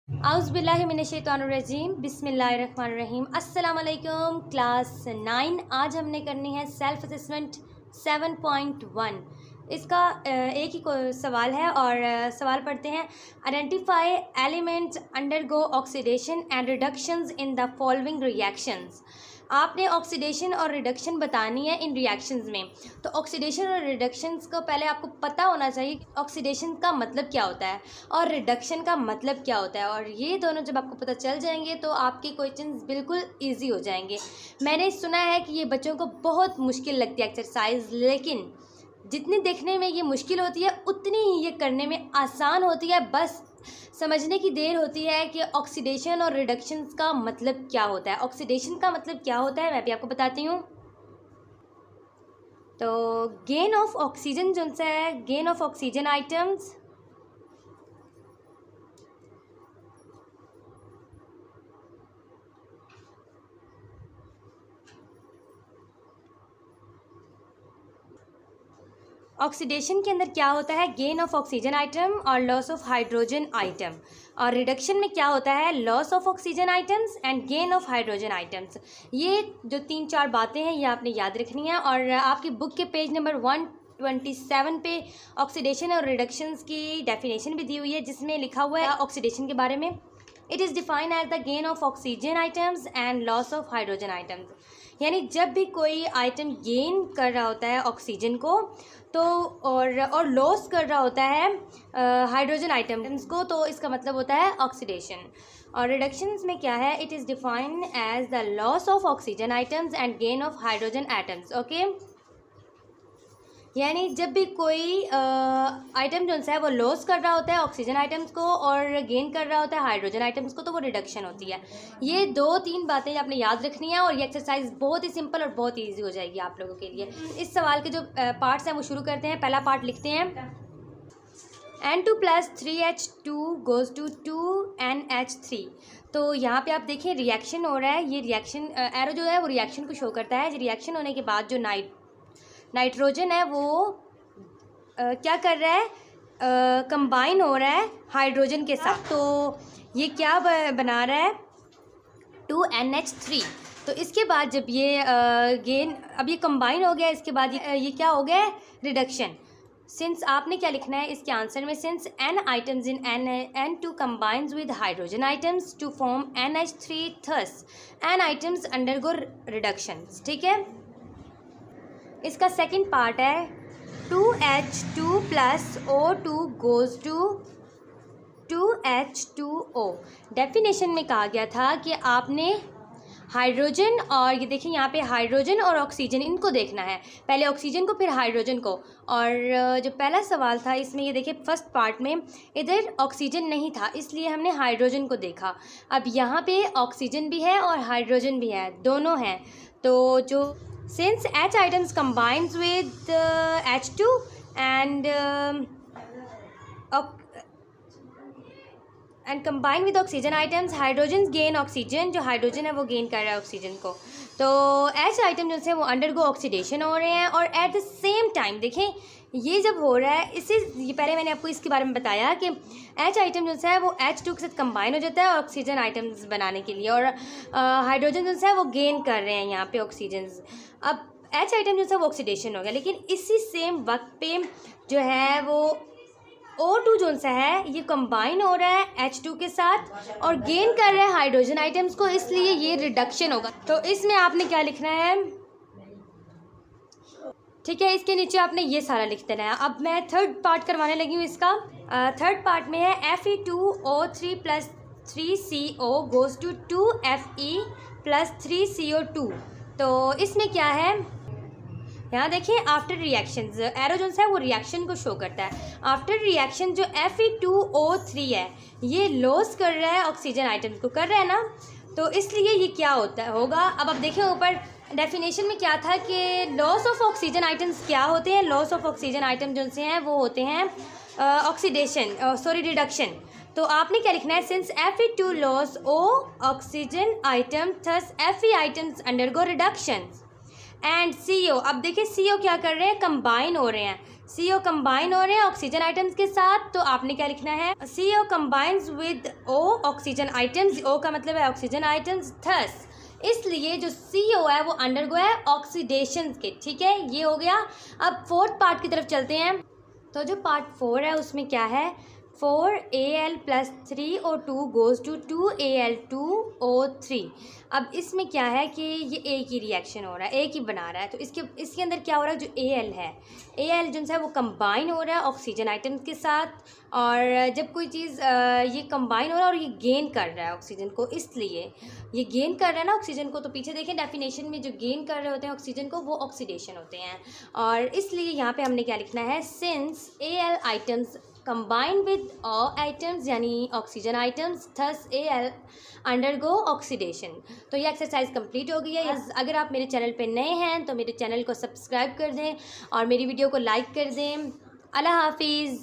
आउज़ुबिल्लाहिमिनश्शैतानिर्रजीम बिस्मिल्लाहिर्रहमानिर्रहीम। अस्सलाम वालेकुम क्लास 9। आज हमने करनी है सेल्फ असेसमेंट 7.1। इसका एक ही सवाल है और सवाल पढ़ते हैं। Identify elements undergo oxidation and reductions in the following reactions. आपने ऑक्सीडेशन और रिडक्शन बतानी है इन रिएक्शंस में। तो ऑक्सीडेशन और रिडक्शंस को पहले आपको पता होना चाहिए ऑक्सीडेशन का मतलब क्या होता है और रिडक्शन का मतलब क्या होता है, और ये दोनों जब आपको पता चल जाएंगे तो आपके क्वेश्चंस बिल्कुल इजी हो जाएंगे। मैंने सुना है कि ये बच्चों को बहुत मुश्किल लगती है एक्सरसाइज, लेकिन जितनी देखने में ये मुश्किल होती है उतनी ही ये करने में आसान होती है। बस समझने की देर होती है कि ऑक्सीडेशन और रिडक्शन का मतलब क्या होता है। ऑक्सीडेशन का मतलब क्या होता है मैं भी आपको बताती हूँ। तो गेन ऑफ ऑक्सीजन जो है, gain of oxygen items oxidation के अंदर क्या होता है, गेन ऑफ ऑक्सीजन आइटम और लॉस ऑफ हाइड्रोजन आइटम। और रिडक्शन में क्या होता है, loss of oxygen atoms and gain of hydrogen items. ये जो 3-4 बातें हैं ये आपने याद रखनी है। और आपकी बुक के पेज नंबर 127 पे ऑक्सीडेशन और रिडक्शंस की डेफिनेशन भी दी हुई है, जिसमें लिखा हुआ है ऑक्सीडेशन के बारे में, it is define as the gain of oxygen atoms and loss of hydrogen atoms. यानी जब भी कोई आइटम गेन कर रहा होता है ऑक्सीजन को तो और लॉस कर रहा होता है हाइड्रोजन आइटम्स को, तो इसका मतलब होता है ऑक्सीडेशन। और रिडक्शंस में क्या है, it is defined as the loss of oxygen atoms and gain of hydrogen atoms. Okay, यानी जब भी कोई आइटम जो है वो लॉस कर रहा होता है ऑक्सीजन आइटम्स को और गेन कर रहा होता है हाइड्रोजन आइटम्स को, तो वो रिडक्शन होती है। ये 2-3 बातें आपने याद रखनी है और ये एक्सरसाइज बहुत ही सिंपल और बहुत ईजी हो जाएगी आप लोगों के लिए। इस सवाल के जो पार्ट्स हैं वो शुरू करते हैं। पहला पार्ट लिखते हैं, N2 + 3H2 goes to 2NH3। तो यहाँ पे आप देखें रिएक्शन हो रहा है। ये रिएक्शन एरो जो है वो रिएक्शन को शो करता है। रिएक्शन होने के बाद जो नाइट्रोजन है वो क्या कर रहा है, कंबाइन हो रहा है हाइड्रोजन के साथ। तो ये क्या बना रहा है, 2NH3। तो इसके बाद जब ये अब ये कंबाइन हो गया, इसके बाद ये क्या हो गया, रिडक्शन। सिंस आपने क्या लिखना है इसके आंसर में, since N items in N2 combines with hydrogen items to form NH3, thus N items undergo reductions. ठीक है, इसका सेकंड पार्ट है 2H2 + O2 goes to 2H2O। Definition में कहा गया था कि आपने हाइड्रोजन और ये देखिए यहाँ पे हाइड्रोजन और ऑक्सीजन इनको देखना है, पहले ऑक्सीजन को फिर हाइड्रोजन को। और जो पहला सवाल था इसमें ये देखिए फर्स्ट पार्ट में इधर ऑक्सीजन नहीं था, इसलिए हमने हाइड्रोजन को देखा। अब यहाँ पे ऑक्सीजन भी है और हाइड्रोजन भी है, दोनों हैं। तो जो since H items combines with H2 and combine with oxygen items, hydrogens gain oxygen। जो हाइड्रोजन है वो गेन कर रहा है ऑक्सीजन को। तो H आइटम जो है वो अंडरगो ऑक्सीडेशन हो रहे हैं और एट द सेम टाइम देखें ये जब हो रहा है, ये पहले मैंने आपको इसके बारे में बताया कि H आइटम जो है वो H2 के साथ कंबाइन हो जाता है ऑक्सीजन आइटम्स बनाने के लिए, और हाइड्रोजन जो है वो गेन कर रहे हैं यहाँ पे ऑक्सीजन। अब H आइटम जो है वो ऑक्सीडेशन हो गया, लेकिन इसी सेम वक्त पे जो है वो O2 जो सा है ये कंबाइन हो रहा है H2 के साथ और गेन कर रहा है हाइड्रोजन आइटम्स को, इसलिए ये रिडक्शन होगा। तो इसमें आपने क्या लिखना है, ठीक है, इसके नीचे आपने ये सारा लिख देना है। अब मैं थर्ड पार्ट करवाने लगी हूँ इसका। थर्ड पार्ट में है Fe2O3 + 3CO goes to 2Fe + 3CO2। तो इसमें क्या है, यहाँ देखिए आफ्टर रिएक्शन एरो जो है वो रिएक्शन को शो करता है। आफ्टर रिएक्शन जो Fe2O3 है ये लॉस कर रहा है ऑक्सीजन आइटम्स को, कर रहा है ना, तो इसलिए ये क्या होगा। अब आप देखें ऊपर डेफिनेशन में क्या था कि लॉस ऑफ ऑक्सीजन आइटम्स क्या होते हैं, लॉस ऑफ ऑक्सीजन आइटम जो से हैं वो होते हैं रिडक्शन। तो आपने क्या लिखना है, since Fe2 loss O oxygen atom thus Fe items undergo reduction and CO। अब देखिए CO क्या कर रहे हैं, कंबाइन हो रहे हैं। CO कंबाइन हो रहे हैं ऑक्सीजन आइटम्स के साथ, तो आपने क्या लिखना है, CO combines with O oxygen items, O का मतलब है ऑक्सीजन आइटम्स, थस इसलिए जो CO है वो अंडरगो है ऑक्सीडेशन के, ठीक है, ये हो गया। अब फोर्थ पार्ट की तरफ चलते हैं। तो जो पार्ट 4 है उसमें क्या है, 4Al + 3O2 goes to 2Al2O3। अब इसमें क्या है कि ये एक ही रिएक्शन हो रहा है, एक ही बना रहा है, तो इसके अंदर क्या हो रहा है, जो Al है, Al जो है वो कंबाइन हो रहा है ऑक्सीजन आइटम्स के साथ, और जब कोई चीज़ ये कंबाइन हो रहा है और ये गेन कर रहा है ऑक्सीजन को, इसलिए ये गेन कर रहा है ना ऑक्सीजन को, तो पीछे देखें डेफिनेशन में जो गेन कर रहे होते हैं ऑक्सीजन को वो ऑक्सीडेशन होते हैं, और इसलिए यहाँ पे हमने क्या लिखना है, since Al items combine with O items यानी oxygen items, thus Al undergo oxidation. तो ये एक्सरसाइज कंप्लीट हो गई है। अगर आप मेरे चैनल पे नए हैं तो मेरे चैनल को सब्सक्राइब कर दें और मेरी वीडियो को लाइक कर दें। अल्लाह हाफिज़।